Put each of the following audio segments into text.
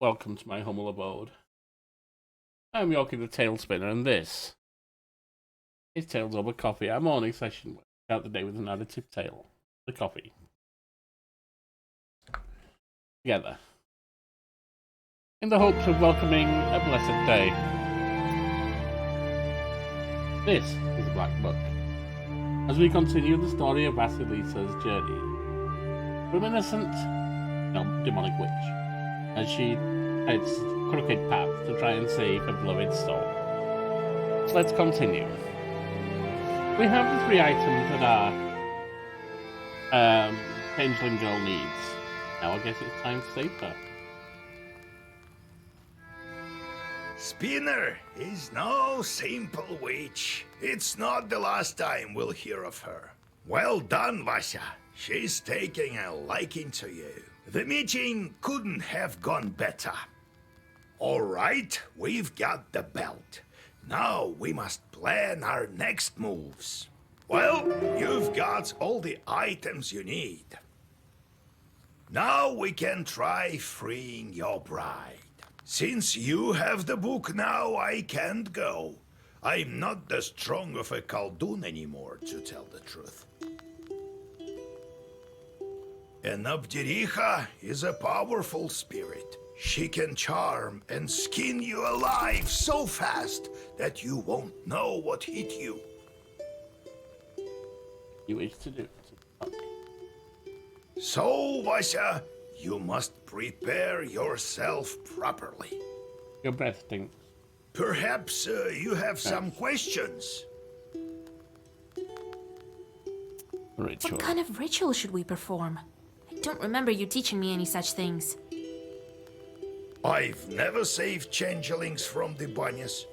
Welcome to my humble abode. I'm Yorkie the Tail Spinner, and this is Tales Over Coffee, our morning session where we start the day with an additive tale. The coffee. Together. In the hopes of welcoming a blessed day. This is a Black Book. As we continue the story of Vasilisa's journey from innocent, demonic witch, as she heads crooked paths to try and save her beloved soul. So let's continue. We have the 3 items that our changeling girl needs. Now I guess it's time to save her. Spinner is no simple witch. It's not the last time we'll hear of her. Well done, Vasya. She's taking a liking to you. The meeting couldn't have gone better. All right, we've got the belt. Now we must plan our next moves. Well, you've got all the items you need. Now we can try freeing your bride. Since you have the book now, I can't go. I'm not that strong of a Khaldun anymore, to tell the truth. An Abdericha is a powerful spirit. She can charm and skin you alive so fast that you won't know what hit you. You wish to do it. So, Vasya, you must prepare yourself properly. Your breath stinks. Perhaps you have some questions. Ritual. What kind of ritual should we perform? I don't remember you teaching me any such things. I've never saved changelings from the banyas.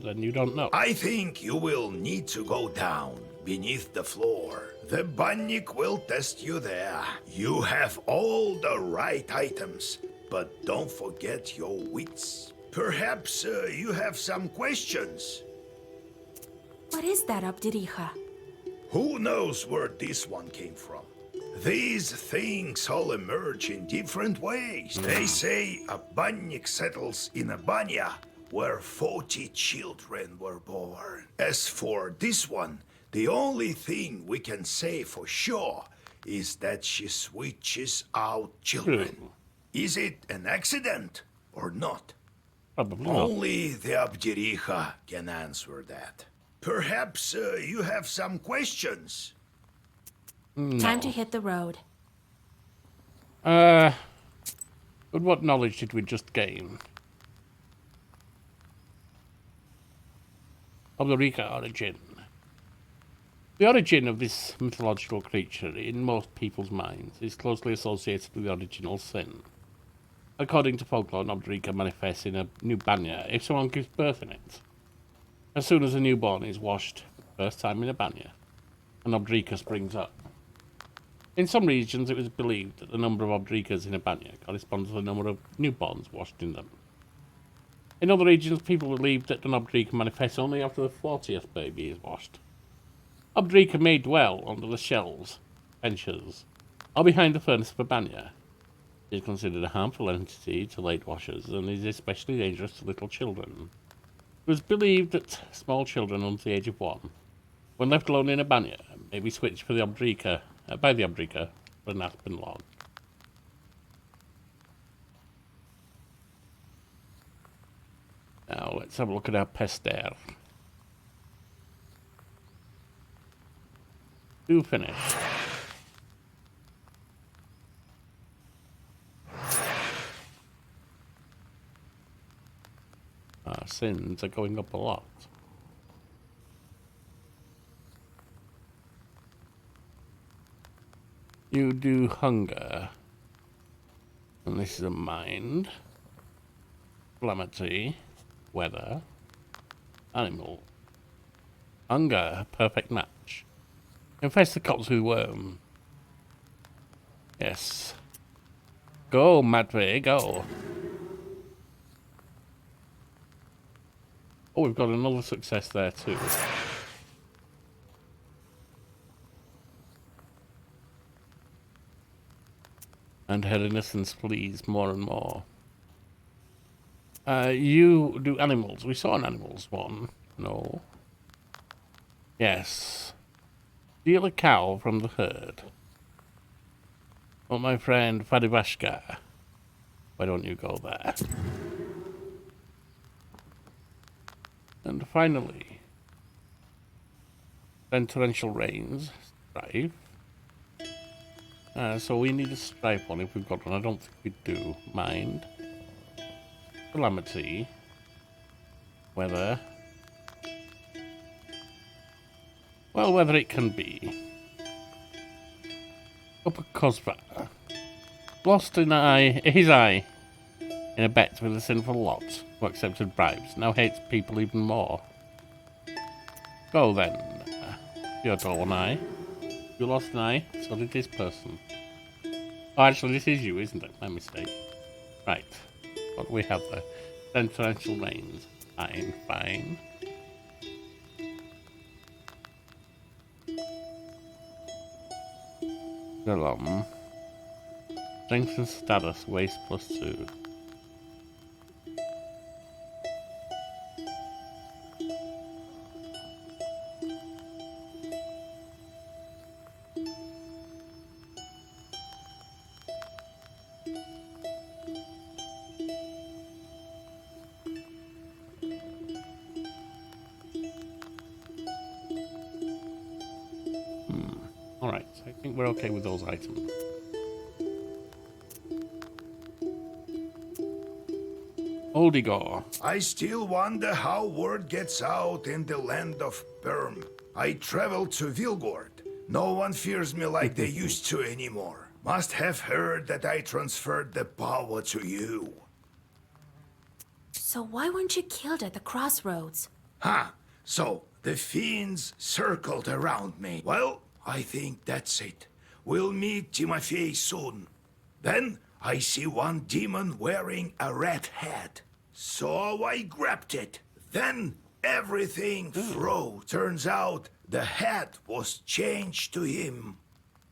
Then you don't know. I think you will need to go down beneath the floor. The bannik will test you there. You have all the right items, but don't forget your wits. Perhaps you have some questions. What is that Abdericha? Who knows where this one came from? These things all emerge in different ways. They say a bannik settles in a banya where 40 children were born. As for this one, the only thing we can say for sure is that she switches out children. True. Is it an accident or not? Probably not. Only the Abdericha can answer that. Perhaps you have some questions. No. Time to hit the road. But what knowledge did we just gain? Of the Rika origin. The origin of this mythological creature in most people's minds is closely associated with the original sin. According to folklore, an Obdrika manifests in a new banya if someone gives birth in it. As soon as a newborn is washed for the first time in a banya, an Obdrika springs up. In some regions, it was believed that the number of Obdrikas in a banya corresponds to the number of newborns washed in them. In other regions, people believed that an Obdrika manifests only after the 40th baby is washed. Obdrika may dwell under the shelves, benches, or behind the furnace of a banya. It is considered a harmful entity to late washers and is especially dangerous to little children. It was believed that small children under the age of 1, when left alone in a banya, may be switched for the Obdrika, by the Obdrika for an aspen log. Now let's have a look at our pester. Do finish. Our sins are going up a lot. You do hunger. And this is a mind. Calamity. Weather. Animal. Hunger. Perfect match. Infest the cops with worm. Yes. Go, Matvey, go. Oh, we've got another success there too. And her innocence flees more and more. You do animals. We saw an animals one. No. Yes. Steal a cow from the herd. Oh, my friend Vasilisa. Why don't you go there? And finally, then torrential rains. Strife. So we need a strife one if we've got one. I don't think we do. Mind. Calamity. Weather. Well, whether it can be. Upper Cosva. Lost his eye in a bet with a sinful lot who accepted bribes. Now hates people even more. Go then. You don't one eye. You lost an eye, so did this person. Oh, actually, this is you, isn't it? My mistake. Right. What do we have there? Then torrential rains. Fine, fine. Golem. Strength and status, waste +2. Alright, so I think we're okay with those items. Oldigor. I still wonder how word gets out in the land of Perm. I traveled to Vilgord. No one fears me like they used to anymore. Must have heard that I transferred the power to you. So why weren't you killed at the crossroads? Ha! So, the fiends circled around me. Well, I think that's it. We'll meet Timofey soon. Then, I see one demon wearing a red hat. So I grabbed it. Then, everything froze. Turns out, the hat was changed to him.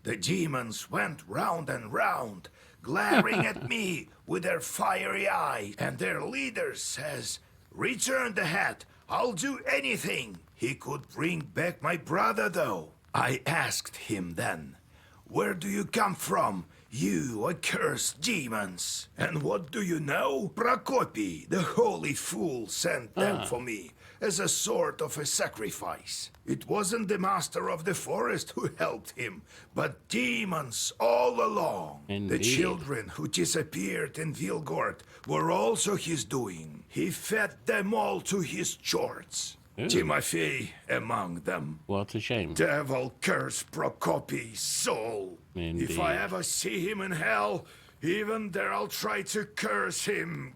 The demons went round and round, glaring at me with their fiery eyes. And their leader says, "Return the hat. I'll do anything." He could bring back my brother, though. I asked him then, "Where do you come from, you accursed demons?" And what do you know? Prokopy, the holy fool, sent them for me as a sort of a sacrifice. It wasn't the master of the forest who helped him, but demons all along. Indeed. The children who disappeared in Vilgord were also his doing. He fed them all to his chorts. Timofey among them. What a shame. Devil curse Prokopy's soul. Indeed. If I ever see him in hell, even there I'll try to curse him.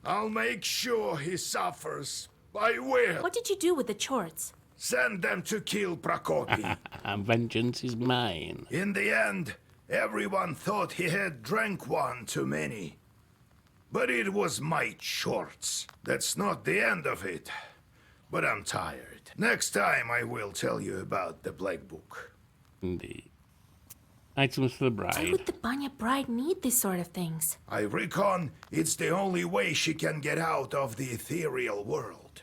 I'll make sure he suffers. I will. What did you do with the chorts? Send them to kill Prokopy. Vengeance is mine. In the end, everyone thought he had drank one too many. But it was my shorts. That's not the end of it. But I'm tired. Next time I will tell you about the Black Book. Indeed. Items for the Why bride. would the Banya bride need these sort of things? I reckon it's the only way she can get out of the ethereal world.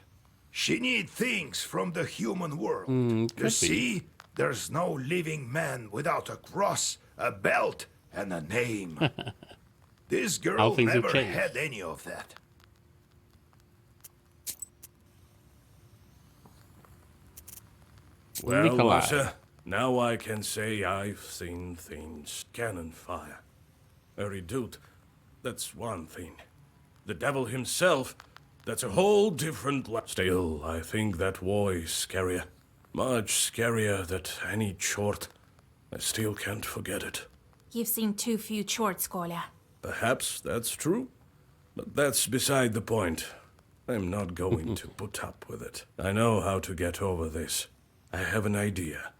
She needs things from the human world. You could be. see, there's no living man without a cross, a belt, and a name. This How girl things have never changed. had any of that. Well, Nikolai. Wasser, now I can say I've seen things. Cannon fire. A redoute, that's one thing. The devil himself, that's a whole different Still, I think that war is scarier. Much scarier than any chort. I still can't forget it. You've seen too few chorts, Kolya. Perhaps that's true, but that's beside the point. I'm not going to put up with it. I know how to get over this. I have an idea.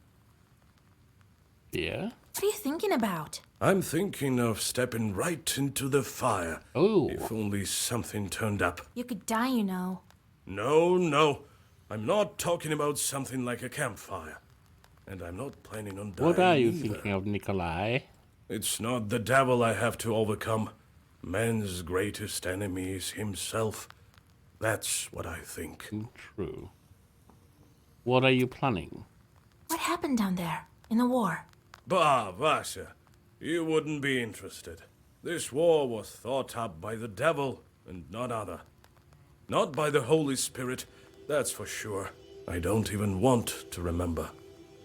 Yeah? What are you thinking about? I'm thinking of stepping right into the fire. Oh. If only something turned up. You could die, you know. No. I'm not talking about something like a campfire. And I'm not planning on dying What are you either. thinking of, Nikolai? It's not the devil I have to overcome. Man's greatest enemy is himself. That's what I think. True. What are you planning? What happened down there in the war? Bah, Vasya, you wouldn't be interested. This war was thought up by the devil and none other. Not by the Holy Spirit, that's for sure. I don't even want to remember.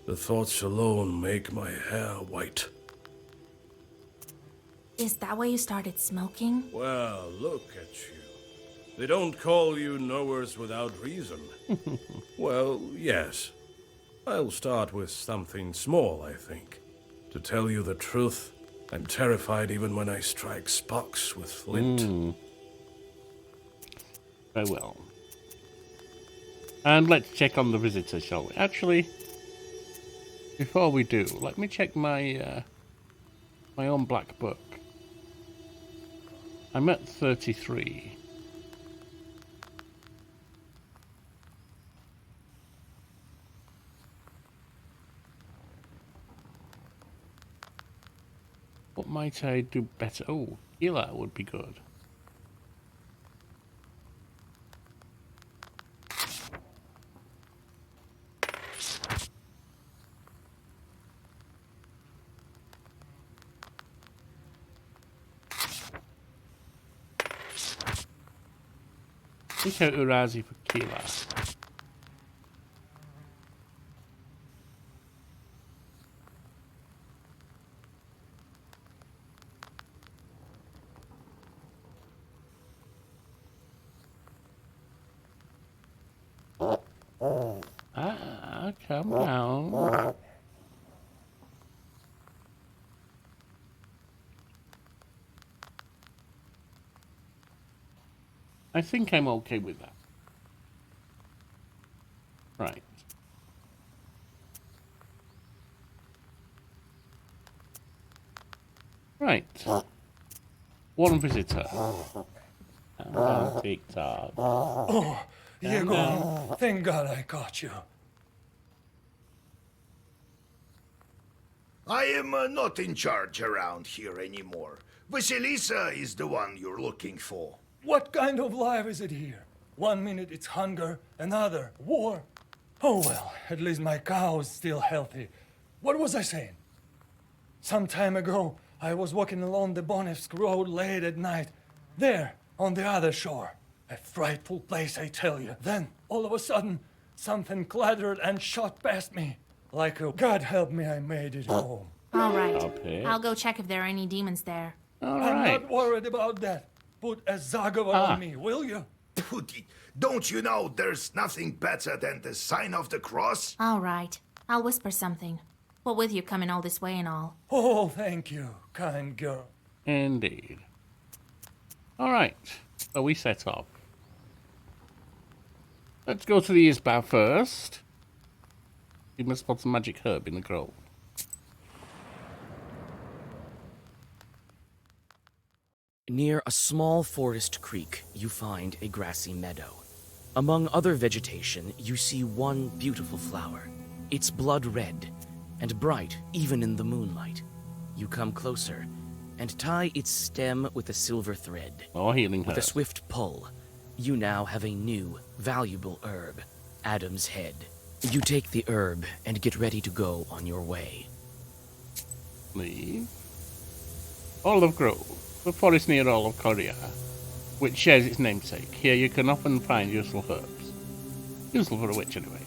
The thoughts alone make my hair white. Is that why you started smoking? Well, look at you. They don't call you knowers without reason. Well, yes. I'll start with something small, I think. To tell you the truth, I'm terrified even when I strike sparks with flint. Very well. And let's check on the visitor, shall we? Actually, before we do, let me check my my own black book. I'm at 33. What might I do better? Oh, healer would be good. Take out Urazi for Keeler. Come down. I think I'm okay with that. Right. Right. One visitor. TikTok. Oh, Yegor, thank God I caught you. I am not in charge around here anymore. Vasilisa is the one you're looking for. What kind of life is it here? 1 minute it's hunger, another war. Oh well, at least my cow is still healthy. What was I saying? Some time ago, I was walking along the Bonevsk road late at night. There, on the other shore. A frightful place, I tell you. Then, all of a sudden, something clattered and shot past me. Like a God help me, I made it home. All right. Okay. I'll go check if there are any demons there. All I'm right. not worried about that. Put a Zagova on me, will you? Pooty, don't you know there's nothing better than the sign of the cross? All right. I'll whisper something. What with you coming all this way and all? Oh, thank you, kind girl. Indeed. All right. So we set off. Let's go to the Isbar first. We must spot some magic herb in the grove. Near a small forest creek, you find a grassy meadow. Among other vegetation, you see one beautiful flower. It's blood red and bright even in the moonlight. You come closer and tie its stem with a silver thread. Oh, healing herb. With a swift pull, you now have a new, valuable herb, Adam's Head. You take the herb and get ready to go on your way. Leave. Olive Grove, the forest near Olive Korea, which shares its namesake. Here you can often find useful herbs. Useful for a witch, anyway.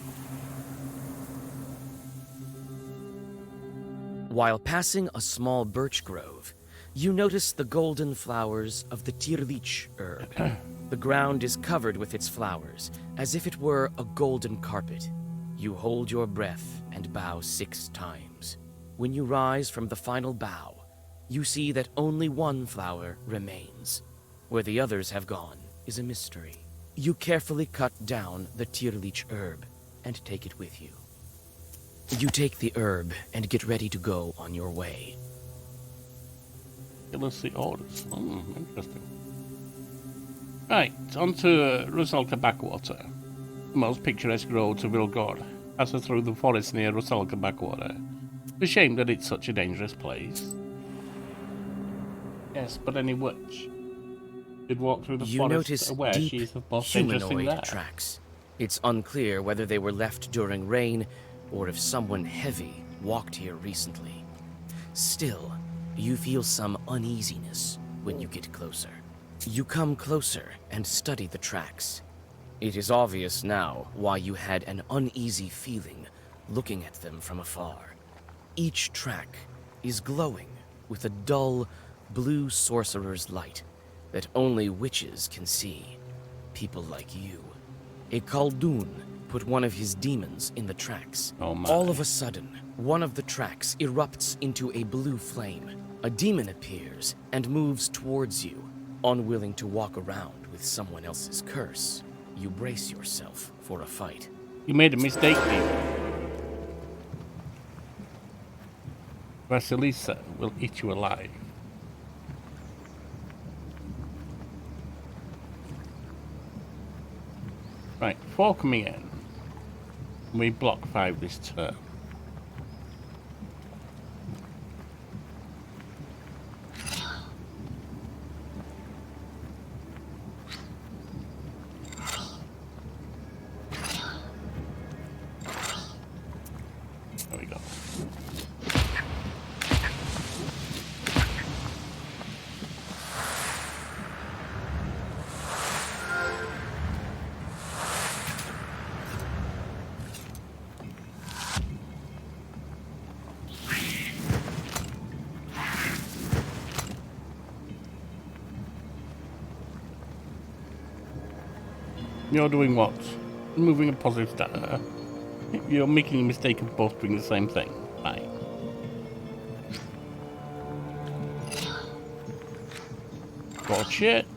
While passing a small birch grove, you notice the golden flowers of the tirlich herb. The ground is covered with its flowers, as if it were a golden carpet. You hold your breath and bow 6 times. When you rise from the final bow, you see that only one flower remains. Where the others have gone is a mystery. You carefully cut down the tirlich herb and take it with you. You take the herb and get ready to go on your way. Let's see orders. Interesting. Right, on to Rusalka Backwater. The most picturesque road to Vilgod. Passes through the forest near Rusalka Backwater. It's a shame that it's such a dangerous place. Yes, but any witch Did walk through the You forest notice aware deep she's the most interesting humanoid there. tracks. It's unclear whether they were left during rain or if someone heavy walked here recently. Still, you feel some uneasiness when you get closer. You come closer and study the tracks. It is obvious now why you had an uneasy feeling looking at them from afar. Each track is glowing with a dull, blue sorcerer's light that only witches can see. People like you. A Khaldun put one of his demons in the tracks. Oh my. All of a sudden, one of the tracks erupts into a blue flame. A demon appears and moves towards you, unwilling to walk around with someone else's curse. You brace yourself for a fight. You made a mistake, demon. Vasilisa will eat you alive. Right, 4 coming in. We block 5 this turn. There we go. You're doing what? Moving a positive star. You're making a mistake of both doing the same thing. Fine. Watch it.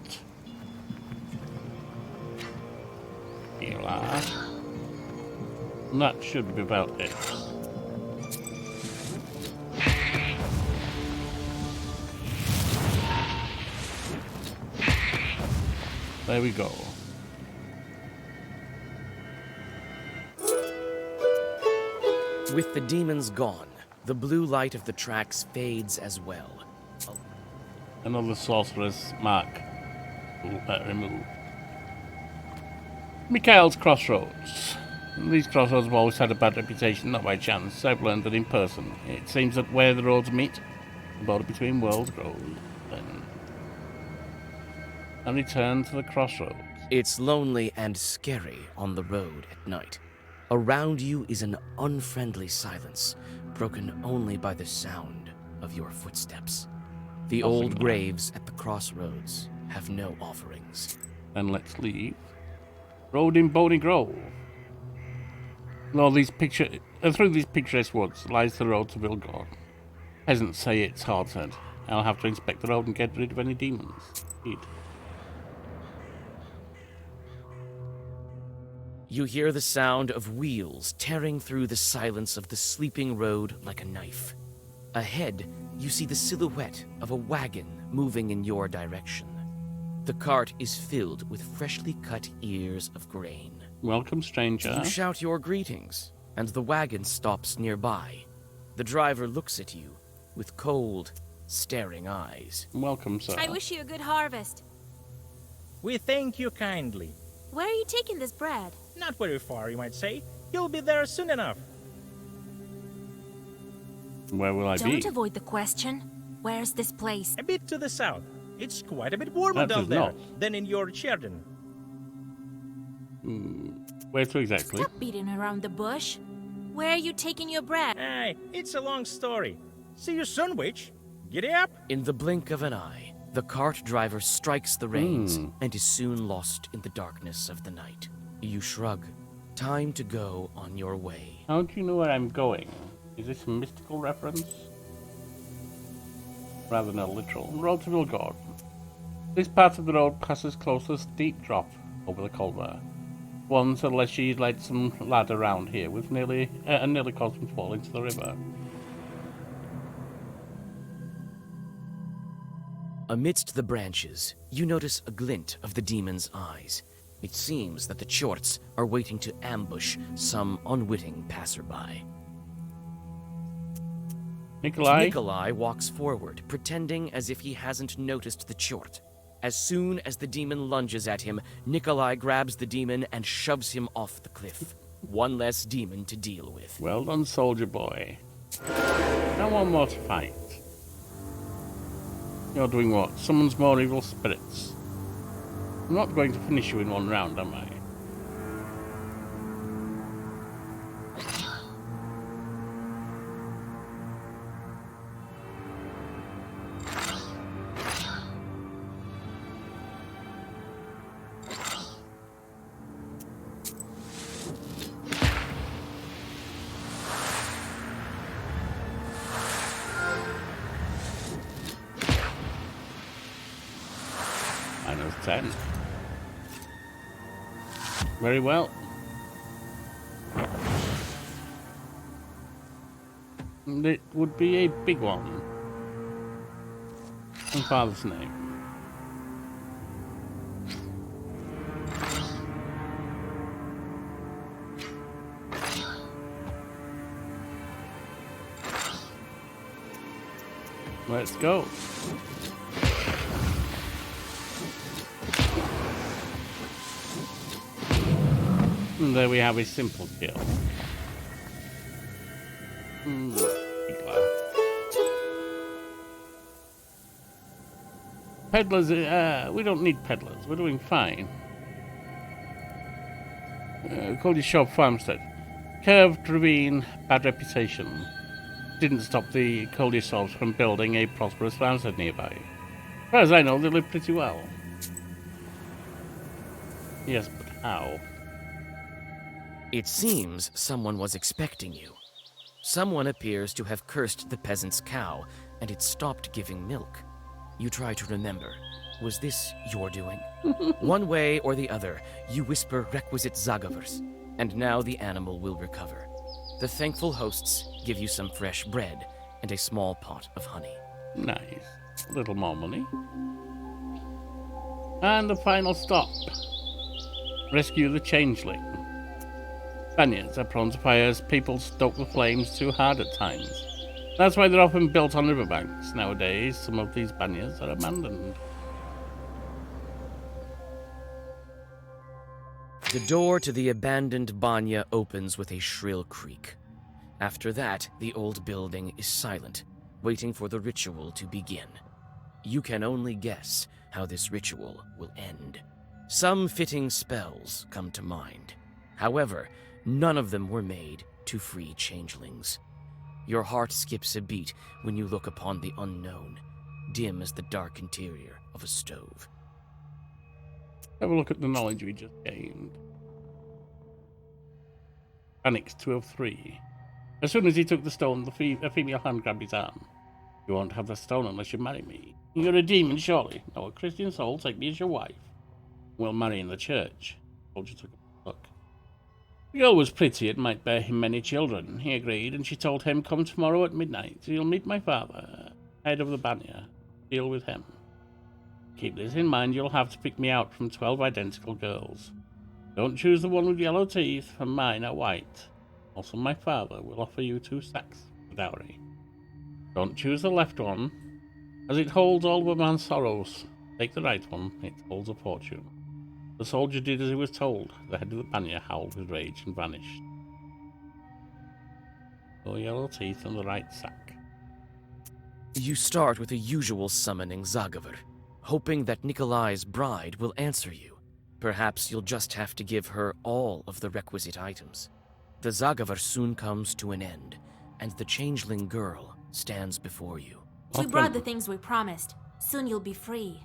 Here we are. And that should be about it. There we go. With the demons gone, the blue light of the tracks fades as well. Another sorcerer's mark. Remove. Mikhail's Crossroads. These crossroads have always had a bad reputation, not by chance. I've learned that in person. It seems that where the roads meet, the border between worlds grows. Then and return to the crossroads. It's lonely and scary on the road at night. Around you is an unfriendly silence, broken only by the sound of your footsteps. The old graves at the crossroads have no offerings. Then let's leave. Road in Boney Grove. Through these picturesque woods lies the road to Vilgor. Peasants say it's haunted. I'll have to inspect the road and get rid of any demons. Indeed. You hear the sound of wheels tearing through the silence of the sleeping road like a knife. Ahead, you see the silhouette of a wagon moving in your direction. The cart is filled with freshly cut ears of grain. Welcome, stranger. You shout your greetings, and the wagon stops nearby. The driver looks at you with cold, staring eyes. Welcome, sir. I wish you a good harvest. We thank you kindly. Where are you taking this bread? Not very far, you might say. You'll be there soon enough. Where will I be? Don't avoid the question. Where's this place? A bit to the south. It's quite a bit warmer That down is there not. than in your Sheridan. Where to exactly? Stop beating around the bush. Where are you taking your bread? Aye, it's a long story. See you soon, witch. Giddy up. In the blink of an eye, the cart driver strikes the reins and is soon lost in the darkness of the night. You shrug. Time to go on your way. How do you know where I'm going? Is this a mystical reference? Rather than a literal. Road to Vilgord. This part of the road passes close to a steep drop over the culvert. Once, unless she led some lad around here with nearly caused him to fall into the river. Amidst the branches, you notice a glint of the demon's eyes. It seems that the Chorts are waiting to ambush some unwitting passerby. Nikolai? Nikolai walks forward, pretending as if he hasn't noticed the Chort. As soon as the demon lunges at him, Nikolai grabs the demon and shoves him off the cliff. One less demon to deal with. Well done, soldier boy. Now one more to fight. You're doing what? Summons more evil spirits. I'm not going to finish you in one round, am I? -10. Very well. And it would be a big one. In Father's name. Let's go. And there we have a simple kill. Peddlers, we don't need peddlers. We're doing fine. Called your shop farmstead. Curved ravine, bad reputation. Didn't stop the Koldiasovs from building a prosperous farmstead nearby. As far as I know, they live pretty well. Yes, but how? It seems someone was expecting you. Someone appears to have cursed the peasant's cow, and it stopped giving milk. You try to remember. Was this your doing? One way or the other, you whisper requisite zagavers, and now the animal will recover. The thankful hosts give you some fresh bread and a small pot of honey. Nice. A little more money. And the final stop. Rescue the changeling. Spaniards are prone to fires. People stoke the flames too hard at times. That's why they're often built on riverbanks. Nowadays, some of these banniers are abandoned. The door to the abandoned banya opens with a shrill creak. After that, the old building is silent, waiting for the ritual to begin. You can only guess how this ritual will end. Some fitting spells come to mind. However, none of them were made to free changelings. Your heart skips a beat when you look upon the unknown, dim as the dark interior of a stove. Have a look at the knowledge we just gained. Bannik's 2 of 3. As soon as he took the stone, a female hand grabbed his arm. You won't have the stone unless you marry me. You're a demon, surely. No, a Christian soul, take me as your wife. We'll marry in the church. Soldier took a look. The girl was pretty and might bear him many children. He agreed, and she told him, come tomorrow at midnight. You'll meet my father, head of the Banya. Deal with him. Keep this in mind, you'll have to pick me out from 12 identical girls. Don't choose the one with yellow teeth, for mine are white. Also, my father will offer you 2 sacks for dowry. Don't choose the left one, as it holds all of a man's sorrows. Take the right one, it holds a fortune. The soldier did as he was told. The head of the Banya howled with rage and vanished. No yellow teeth and the right sack. You start with the usual summoning Zagaver, hoping that Nikolai's bride will answer you. Perhaps you'll just have to give her all of the requisite items. The Zagaver soon comes to an end, and the changeling girl stands before you. We brought the things we promised. Soon you'll be free.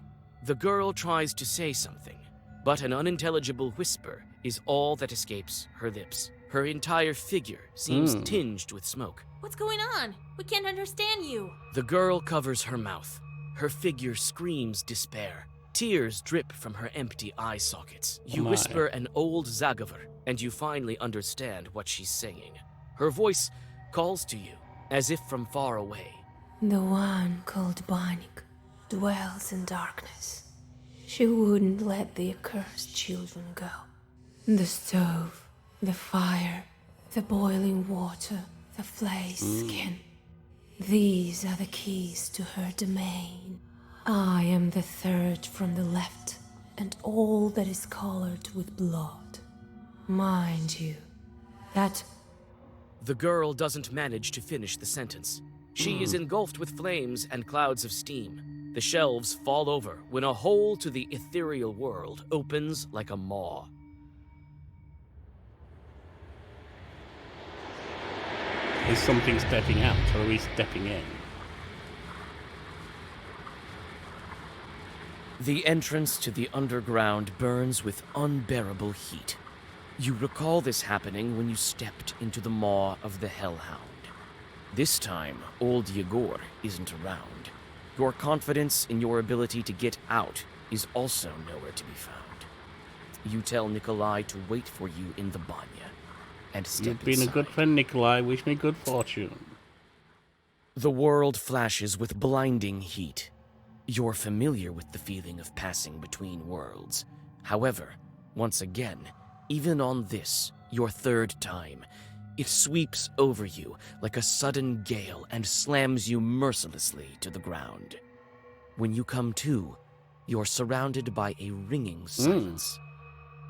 The girl tries to say something, but an unintelligible whisper is all that escapes her lips. Her entire figure seems tinged with smoke. What's going on? We can't understand you. The girl covers her mouth. Her figure screams despair. Tears drip from her empty eye sockets. You whisper an old Zagaver, and you finally understand what she's saying. Her voice calls to you, as if from far away. The one called Bannik dwells in darkness. She wouldn't let the accursed children go. The stove, the fire, the boiling water, the flayed skin. These are the keys to her domain. I am the third from the left, and all that is colored with blood. Mind you, that The girl doesn't manage to finish the sentence. She is engulfed with flames and clouds of steam. The shelves fall over when a hole to the ethereal world opens like a maw. Is something stepping out, or are we stepping in? The entrance to the underground burns with unbearable heat. You recall this happening when you stepped into the maw of the Hellhound. This time, old Yegor isn't around. Your confidence in your ability to get out is also nowhere to be found. You tell Nikolai to wait for you in the banya and step You've been inside. a good friend, Nikolai. Wish me good fortune. The world flashes with blinding heat. You're familiar with the feeling of passing between worlds. However, once again, even on this, your third time, it sweeps over you like a sudden gale and slams you mercilessly to the ground. When you come to, you're surrounded by a ringing silence.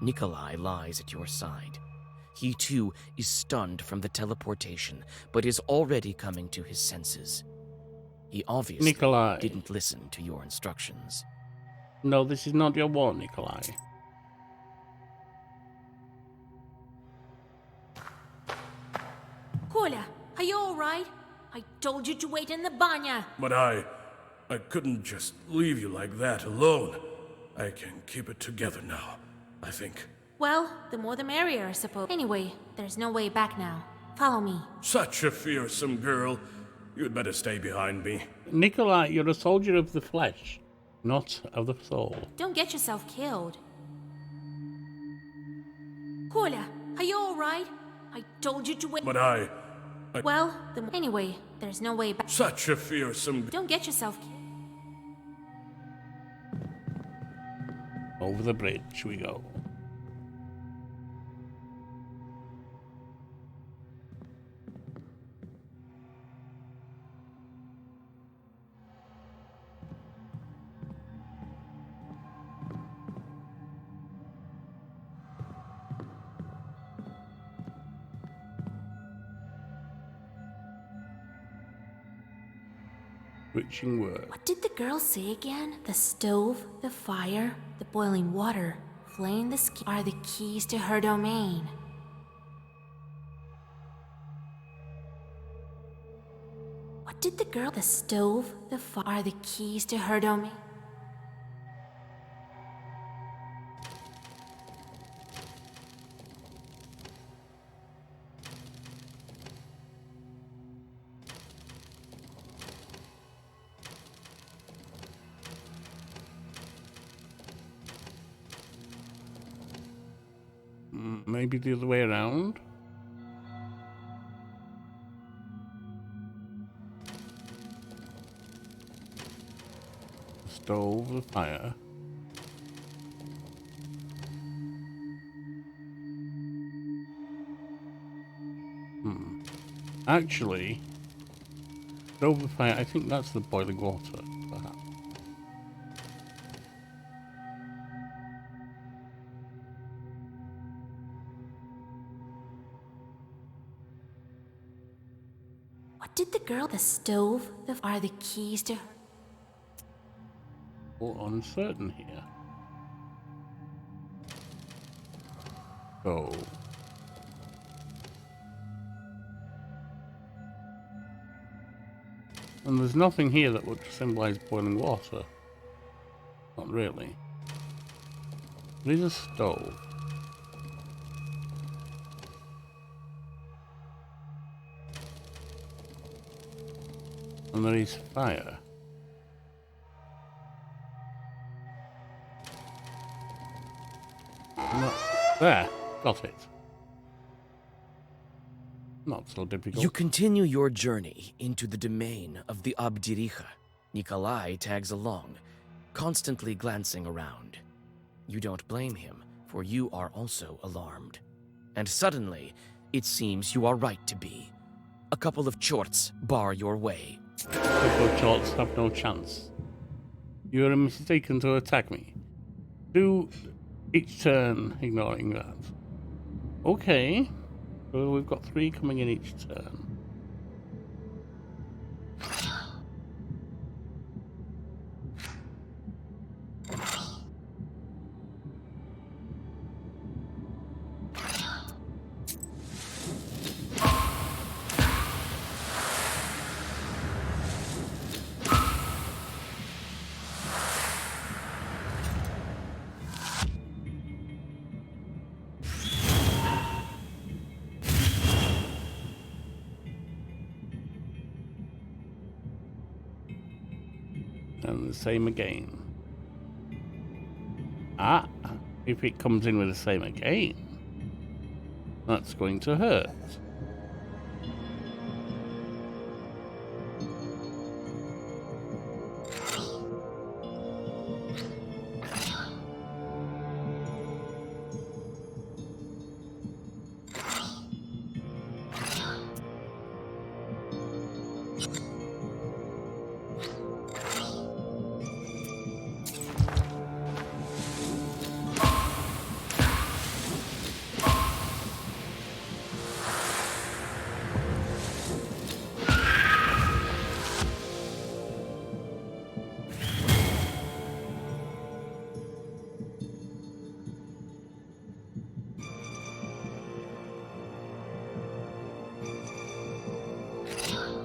Nikolai lies at your side. He too is stunned from the teleportation, but is already coming to his senses. He obviously Nikolai. didn't listen to your instructions. No, this is not your war, Nikolai. Kolya, are you alright? I told you to wait in the banya. But I couldn't just leave you like that alone. I can keep it together now, I think. Well, the more the merrier, I suppose. Anyway, there's no way back now. Follow me. Such a fearsome girl. You'd better stay behind me. Nikolai, you're a soldier of the flesh, not of the soul. Don't get yourself killed. Kolya, are you alright? I told you to wait. But I Well, anyway, there's no way back. such a fearsome... Don't get yourself killed. Over the bridge we go. Switching word. What did the girl say again? The stove, the fire, the boiling water, flame, the skin are the keys to her domain. What did the girl? The stove, the fire are the keys to her domain. Maybe the other way around? The stove, the fire. Actually, stove, the fire, I think that's the boiling water, perhaps. What did the girl? The stove, the fire are the keys to her. Or uncertain here. So, and there's nothing here that would symbolize boiling water. Not really. There is a stove. And there is fire. No, there, got it. Not so difficult. You continue your journey into the domain of the Abdiricha. Nikolai tags along, constantly glancing around. You don't blame him, for you are also alarmed. And suddenly, it seems you are right to be. A couple of chorts bar your way. Couple of shorts have no chance. You are mistaken to attack me. Do each turn, ignoring that. Okay. So we've got 3 coming in each turn. And the same again. Ah, if it comes in with the same again, that's going to hurt.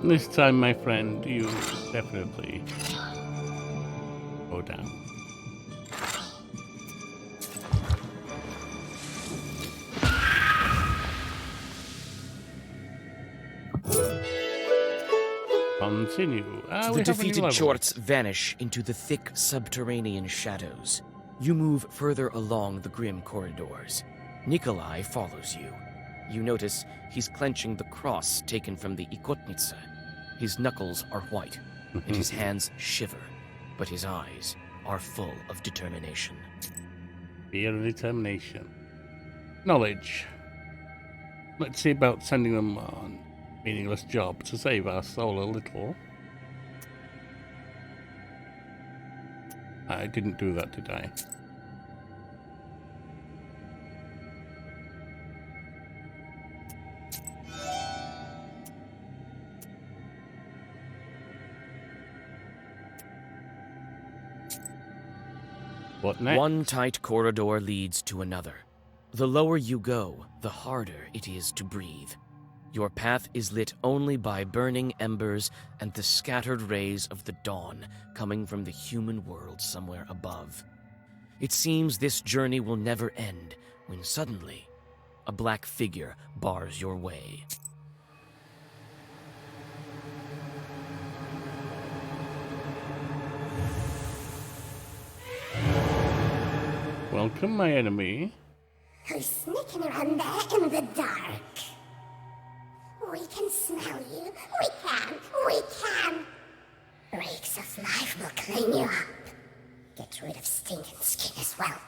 This time, my friend, you definitely go down. Continue. The defeated Chorts vanish into the thick subterranean shadows. You move further along the grim corridors. Nikolai follows you. You notice he's clenching the cross taken from the Ikotnitsa. His knuckles are white, and his hands shiver, but his eyes are full of determination. Fear and determination. Knowledge. Let's see about sending them on a meaningless job to save our soul a little. I didn't do that, did I? What next? One tight corridor leads to another. The lower you go, the harder it is to breathe. Your path is lit only by burning embers and the scattered rays of the dawn coming from the human world somewhere above. It seems this journey will never end when suddenly a black figure bars your way. Welcome, my enemy. Who's sneaking around there in the dark? We can smell you. We can. Reeks of life will clean you up. Get rid of stinking skin as well.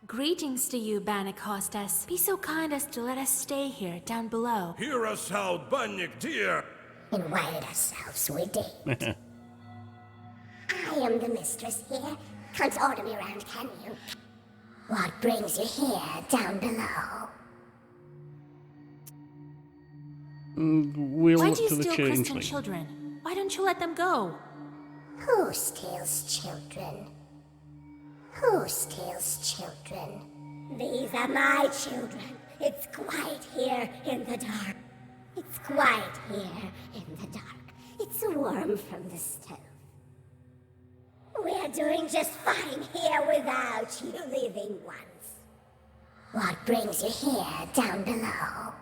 Greetings to you, bannik hostess. Be so kind as to let us stay here, down below. Hear us out, bannik dear! Invited ourselves, we did. I am the mistress here. Can't order me around, can you? What brings you here, down below? We'll Why look do you to the steal Christian changeling. children? Why don't you let them go? Who steals children? Who steals children? These are my children. It's quiet here in the dark. It's quiet here in the dark. It's warm from the stove. We're doing just fine here without you living ones. What brings you here, down below?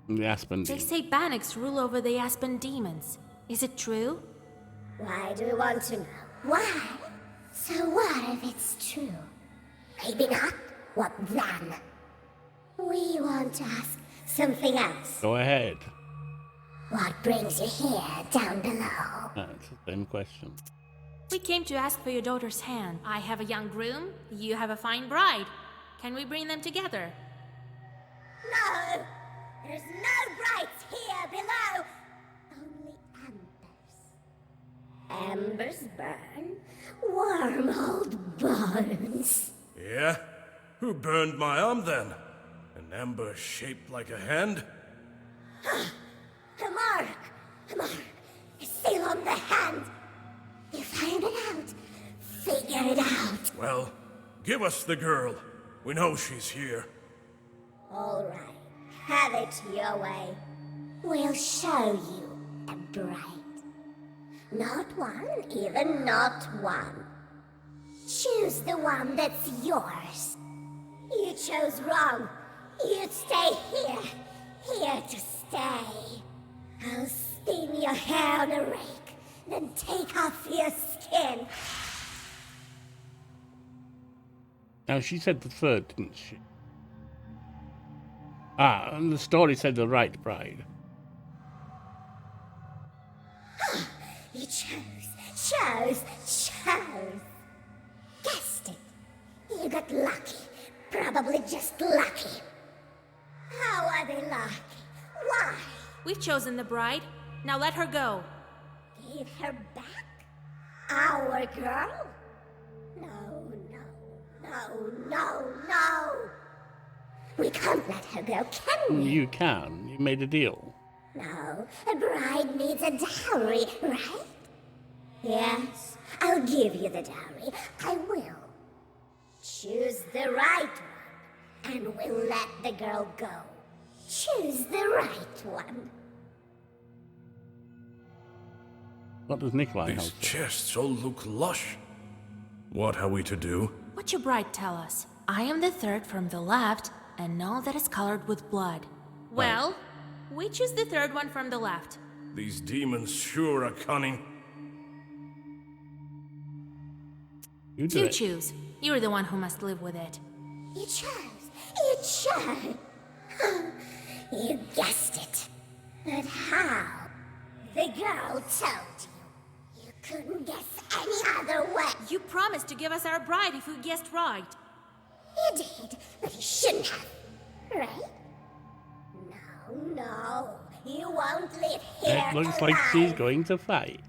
The Aspen They Demon. say banniks rule over the Aspen demons. Is it true? Why do you want to know? Why? So what if it's true? Maybe not. What then? We want to ask something else. Go ahead. What brings you here, down below? That's the same question. We came to ask for your daughter's hand. I have a young groom, you have a fine bride. Can we bring them together? No! There's no brights here below! Only embers. Embers burn, warm old bones. Yeah? Who burned my arm then? An ember shaped like a hand? A mark, a seal on the hand. You find it out, figure it out. Well, give us the girl. We know she's here. All right, have it your way. We'll show you a bride. Not one, even not one. Choose the one that's yours. You chose wrong. You'd stay here to stay. I'll spin your hair on a rake, then take off your skin. Now, she said the third, didn't she? Ah, and the story said the right bride. You chose. Guessed it. You got lucky. Probably just lucky. How are they lucky? Why? We've chosen the bride. Now let her go. Give her back? Our girl? No. We can't let her go, can we? You can. You made a deal. No, a bride needs a dowry, right? Yes, I'll give you the dowry. I will. Choose the right one, and we'll let the girl go. Choose the right one. What does Nikolai have? These chests all look lush. What are we to do? What'd your bride tell us? I am the third from the left, and all that is colored with blood. Well, we choose the third one from the left. These demons sure are cunning. You do You it. choose. You're the one who must live with it. You chose. You guessed it. But how? The girl told you. You couldn't guess any other way. You promised to give us our bride if we guessed right. You did, but you shouldn't have. Right? No. You won't live here. It looks like she's going to fight.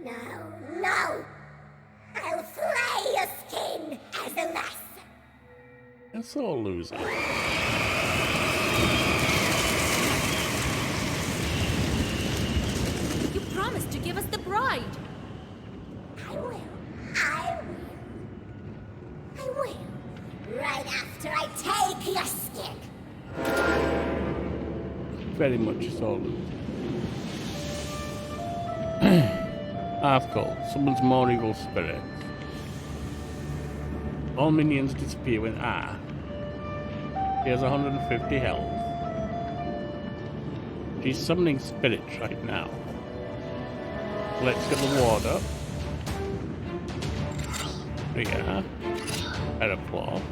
No. I'll flay your skin as a lesson. It's all loser. You promised to give us the bride. I will. Right after I take your skin. Very much so. Half cold. Summons more evil spirits. All minions disappear when He has 150 health. She's summoning spirits right now. Let's get the ward up. Yeah. Aeroplan.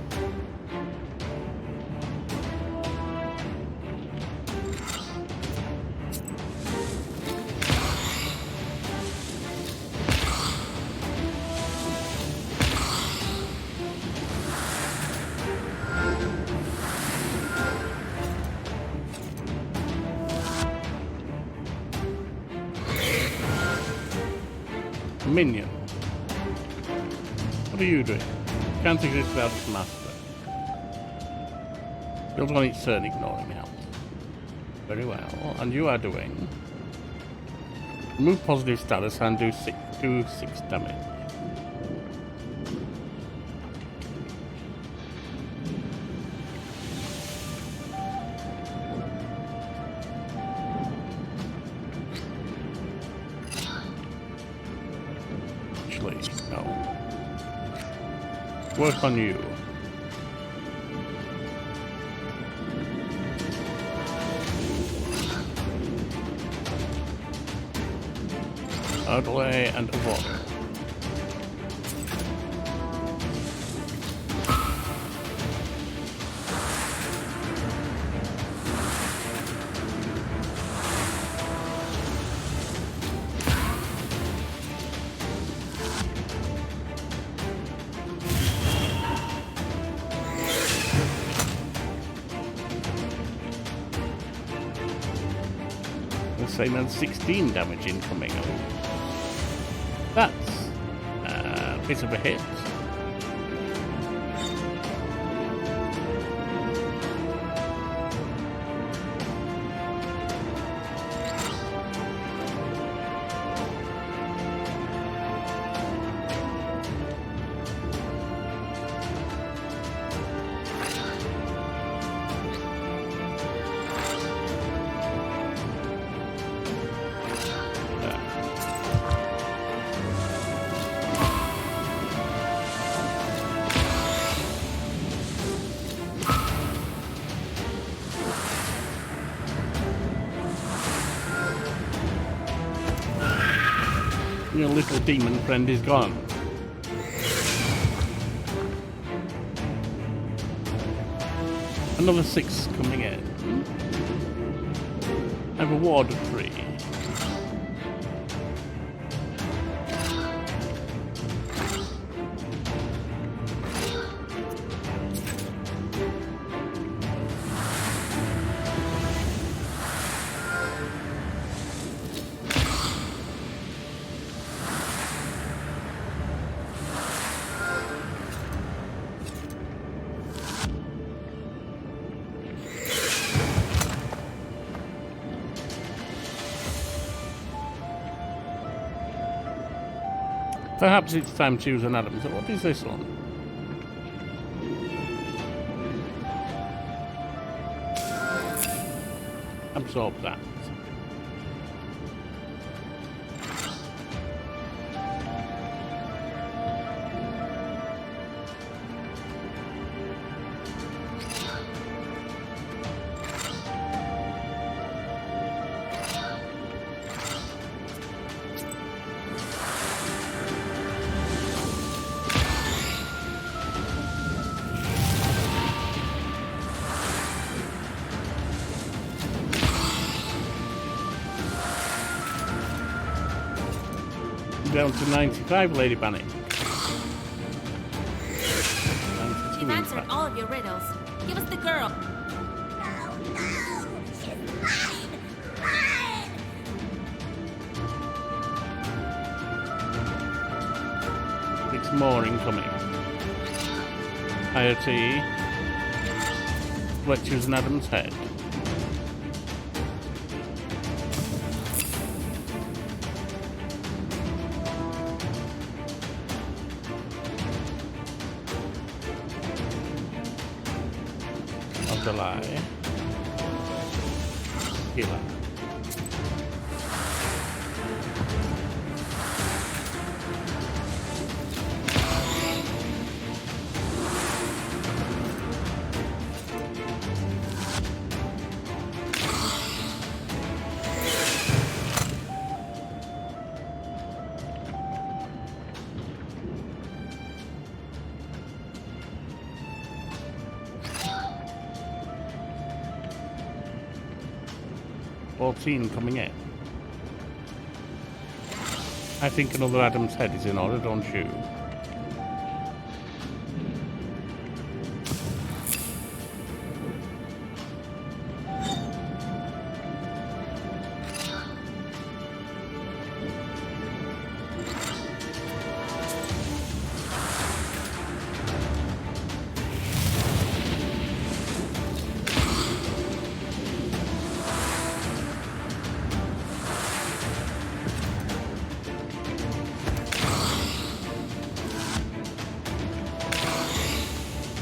Minion. What are you doing? Can't exist without its master. Built on its turn, ignoring health. Very well. And you are doing... Remove positive status and do 6 damage. No. Work on you. Outlay and avoid. Same as 16 damage incoming. That Bit of a hit. Your little demon friend is gone. Another 6 coming in. I have a ward of 3. Perhaps it's time to use an Adam. So what is this one? Absorb that. Down to 95, Lady Bannik. You've answered all of your riddles. Give us the girl. It's more incoming. Higher T. Let's use an Adam's head. Lie. Healer. Coming in. I think another Adam's head is in order, don't you?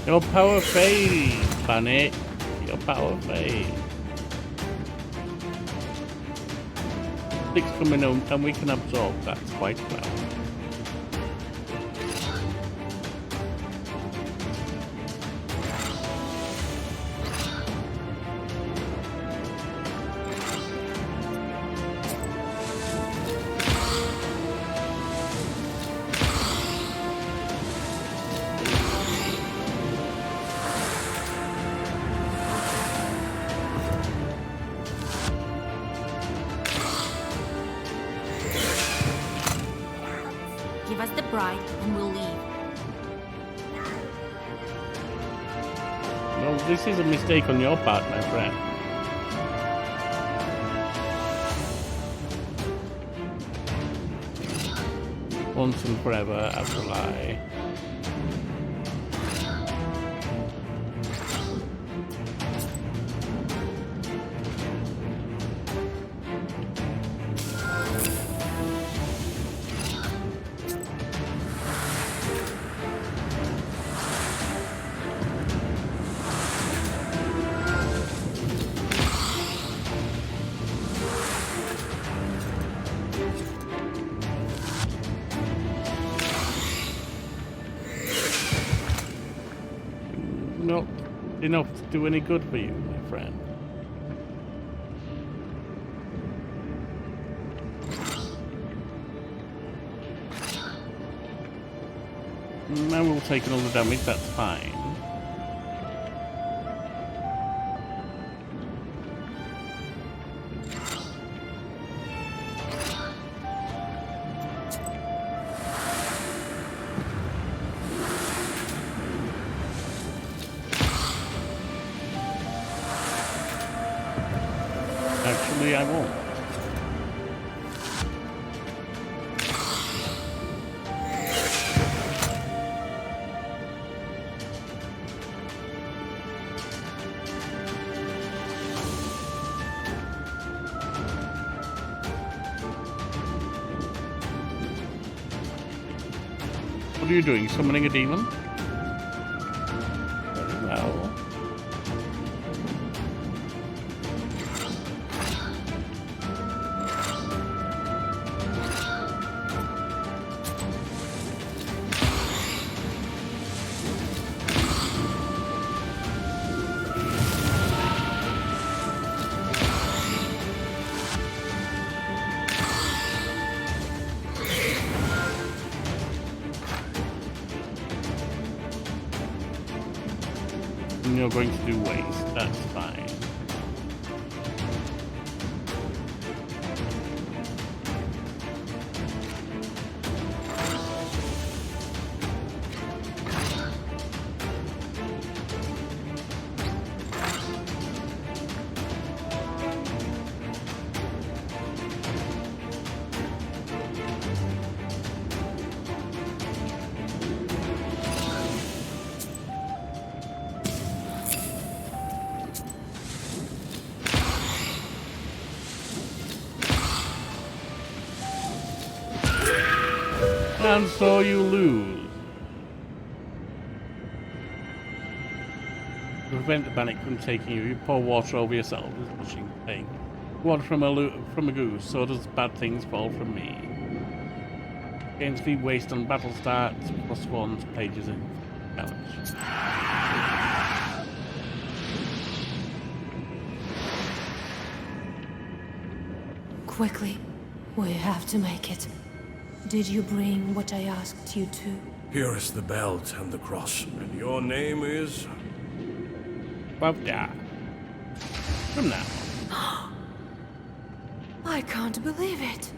Your power fades, Bannik. Your power fades. 6 coming out and we can absorb that quite well. Give us the bride and we'll leave. Well, this is a mistake on your part, my friend. Once and forever as will I. Not enough to do any good for you, my friend. I will take another damage, that's fine. Actually, I won't. What are you doing? Summoning a demon? Very well. And you're going to do waste, that's fine. And so you lose. To prevent the bannik from taking you, you pour water over yourself as pushing thing. Water from a goose, so does bad things fall from me. Gains free waste on battle starts, +1 to pages in challenge. Quickly, we have to make it. Did you bring what I asked you to? Here is the belt and the cross. And your name is? Bavda. From now. I can't believe it.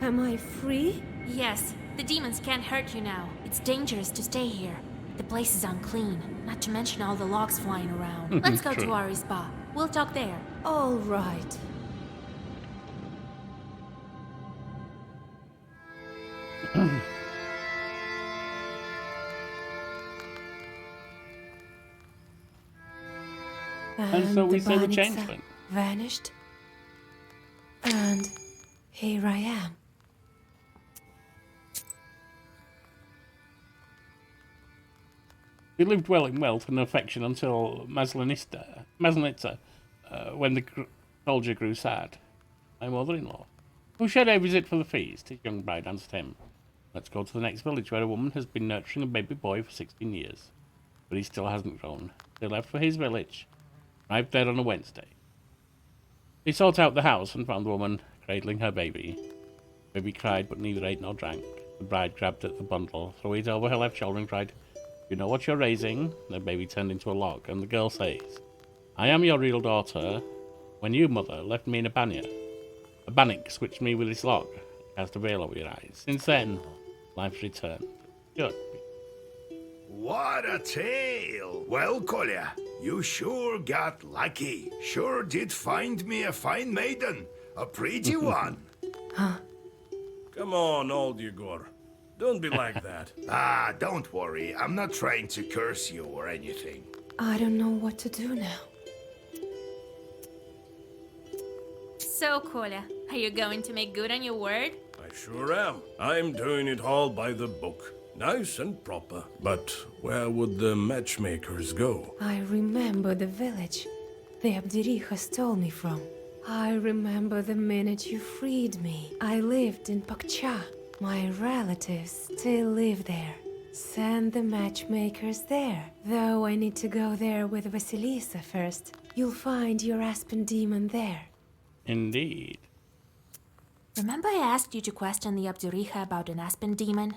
Am I free? Yes, the demons can't hurt you now. It's dangerous to stay here. The place is unclean, not to mention all the logs flying around. Let's go to our spa. We'll talk there. All right. And so we say the bannik changeling. vanished. And here I am. We lived well in wealth and affection until Maslnitsa, when the soldier grew sad. My mother-in-law, who shared a visit for the feast, his young bride answered him. Let's go to the next village where a woman has been nurturing a baby boy for 16 years. But he still hasn't grown. They left for his village. Arrived there on a Wednesday. They sought out the house and found the woman cradling her baby. Baby cried, but neither ate nor drank. The bride grabbed at the bundle, threw it over her left shoulder and cried, "You know what you're raising?" The baby turned into a log, and the girl says, "I am your real daughter. When you, mother, left me in a bannik switched me with this log, cast a veil over your eyes. Since then, life's returned. Good." What a tale! Well, Kolya, you sure got lucky. Sure did find me a fine maiden. A pretty one. Come on, old Yegor. Don't be like that. Ah, don't worry. I'm not trying to curse you or anything. I don't know what to do now. So, Kolya, are you going to make good on your word? I sure am. I'm doing it all by the book. Nice and proper. But where would the matchmakers go? I remember the village the Abdericha stole me from. I remember the minute you freed me. I lived in Pakcha. My relatives still live there. Send the matchmakers there. Though I need to go there with Vasilisa first. You'll find your Aspen demon there. Indeed. Remember I asked you to question the Abdericha about an Aspen demon?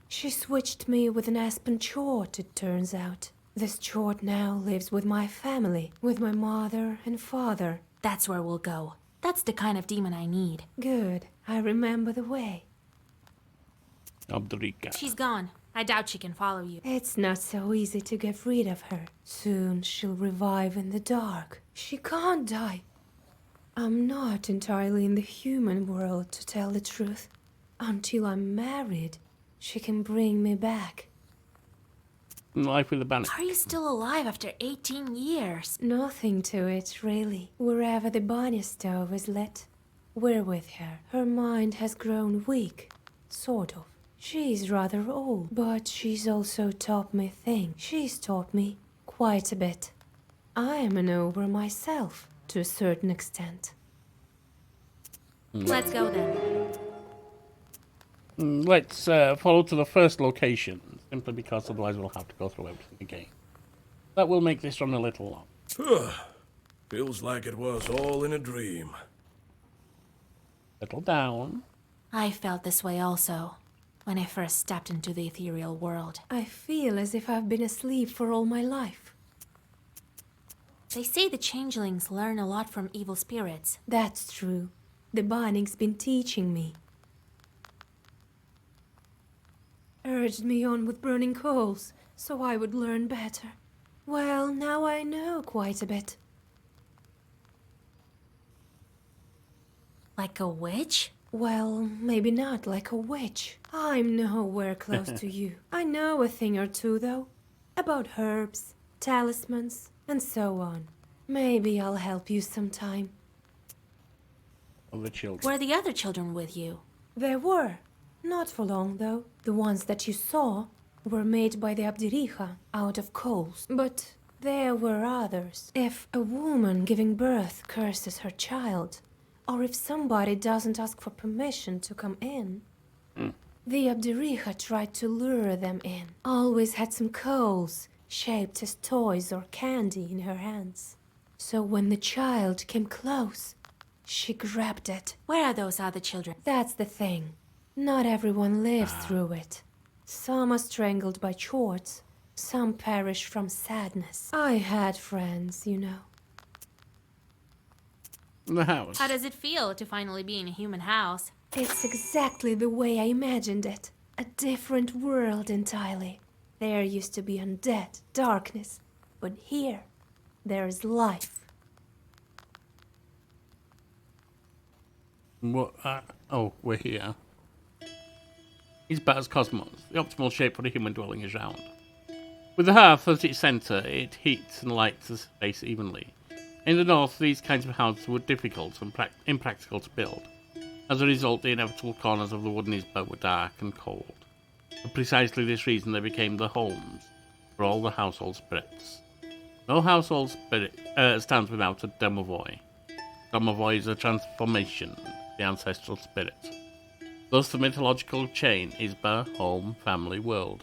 She switched me with an Aspen chort, it turns out. This chort now lives with my family, with my mother and father. That's where we'll go. That's the kind of demon I need. Good. I remember the way. Abdericha. She's gone. I doubt she can follow you. It's not so easy to get rid of her. Soon she'll revive in the dark. She can't die. I'm not entirely in the human world, to tell the truth. Until I'm married, she can bring me back. Life with a bannik. Are you still alive after 18 years? Nothing to it, really. Wherever the bannik stove is lit, we're with her. Her mind has grown weak, sort of. She's rather old, but she's also taught me things. She's taught me quite a bit. I am an ogre myself, to a certain extent. Let's go then. Let's follow to the first location, simply because otherwise we'll have to go through everything again. That will make this run a little long. Feels like it was all in a dream. Settle down. I felt this way also, when I first stepped into the ethereal world. I feel as if I've been asleep for all my life. They say the changelings learn a lot from evil spirits. That's true. The bannik's been teaching me. Urged me on with burning coals, so I would learn better. Well, now I know quite a bit. Like a witch? Well, maybe not like a witch. I'm nowhere close to you. I know a thing or two, though. About herbs, talismans, and so on. Maybe I'll help you sometime. Of the children. Were the other children with you? There were. Not for long, though. The ones that you saw were made by the Abdericha out of coals. But there were others. If a woman giving birth curses her child, or if somebody doesn't ask for permission to come in, the Abdericha tried to lure them in. Always had some coals, shaped as toys or candy, in her hands. So when the child came close, she grabbed it. Where are those other children? That's the thing. Not everyone lives through it. Some are strangled by chorts. Some perish from sadness. I had friends, you know. The house. How does it feel to finally be in a human house? It's exactly the way I imagined it. A different world entirely. There used to be undead, darkness. But here, there's life. What? Oh, we're here. These bars cosmos, the optimal shape for a human dwelling is round. With the hearth at its centre, it heats and lights the space evenly. In the north, these kinds of houses were difficult and impractical to build. As a result, the inevitable corners of the wooden isba were dark and cold. For precisely this reason, they became the homes for all the household spirits. No household spirit stands without a domovoi. Domovoi is a transformation, the ancestral spirit. Thus, the mythological chain Isba, home, family, world.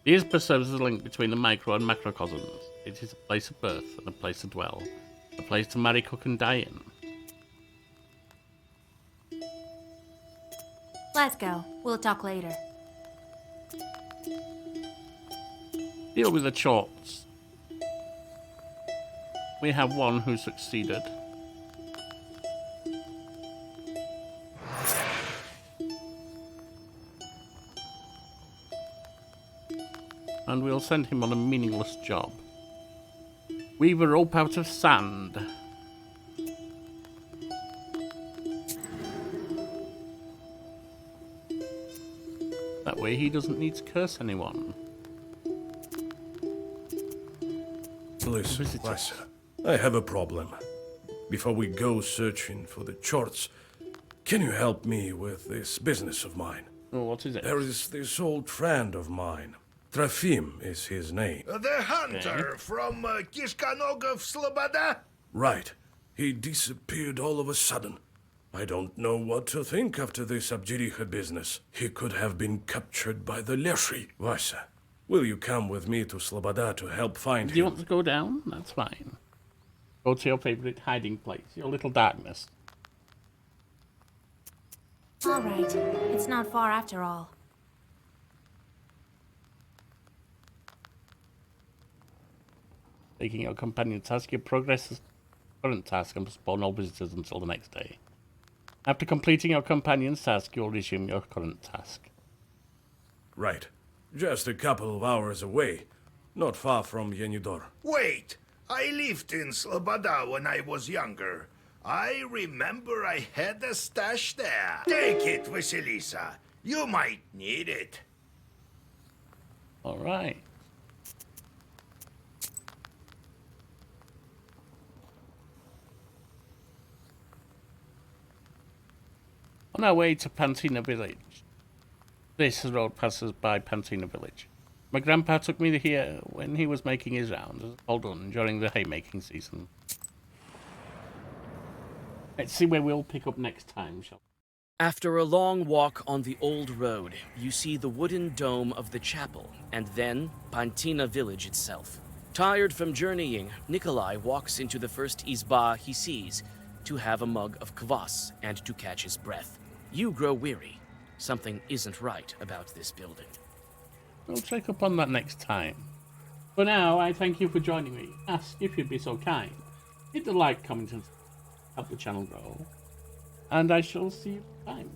The Isba serves as a link between the micro and macrocosms. It is a place of birth and a place to dwell, a place to marry, cook, and die in. Let's go. We'll talk later. Deal with the chorts. We have one who succeeded. And we'll send him on a meaningless job. Weave a rope out of sand. That way he doesn't need to curse anyone. Listen, Vasilisa, I have a problem. Before we go searching for the charts, can you help me with this business of mine? Oh, what is it? There is this old friend of mine. Trofim is his name. The hunter from Kishkanogov Sloboda? Right. He disappeared all of a sudden. I don't know what to think after this Abjiricha business. He could have been captured by the Leshi. Vasa, will you come with me to Sloboda to help find him? Do you want to go down? That's fine. Go to your favorite hiding place, your little darkness. All right. It's not far after all. Taking your companion task, your progress is current task and postpone all visitors until the next day. After completing your companion's task, you'll resume your current task. Right. Just a couple of hours away. Not far from Yenidor. Wait! I lived in Sloboda when I was younger. I remember I had a stash there. Take it, Vasilisa. You might need it. All right. On our way to Pantina village. This road passes by Pantina village. My grandpa took me here when he was making his rounds as all done during the haymaking season. Let's see where we'll pick up next time, shall we? After a long walk on the old road, you see the wooden dome of the chapel, and then Pantina village itself. Tired from journeying, Nikolai walks into the first izba he sees to have a mug of kvass and to catch his breath. You grow weary. Something isn't right about this building. We'll check up on that next time. For now, I thank you for joining me. Ask if you'd be so kind. Hit the like, comment, and help the channel grow. And I shall see you next time.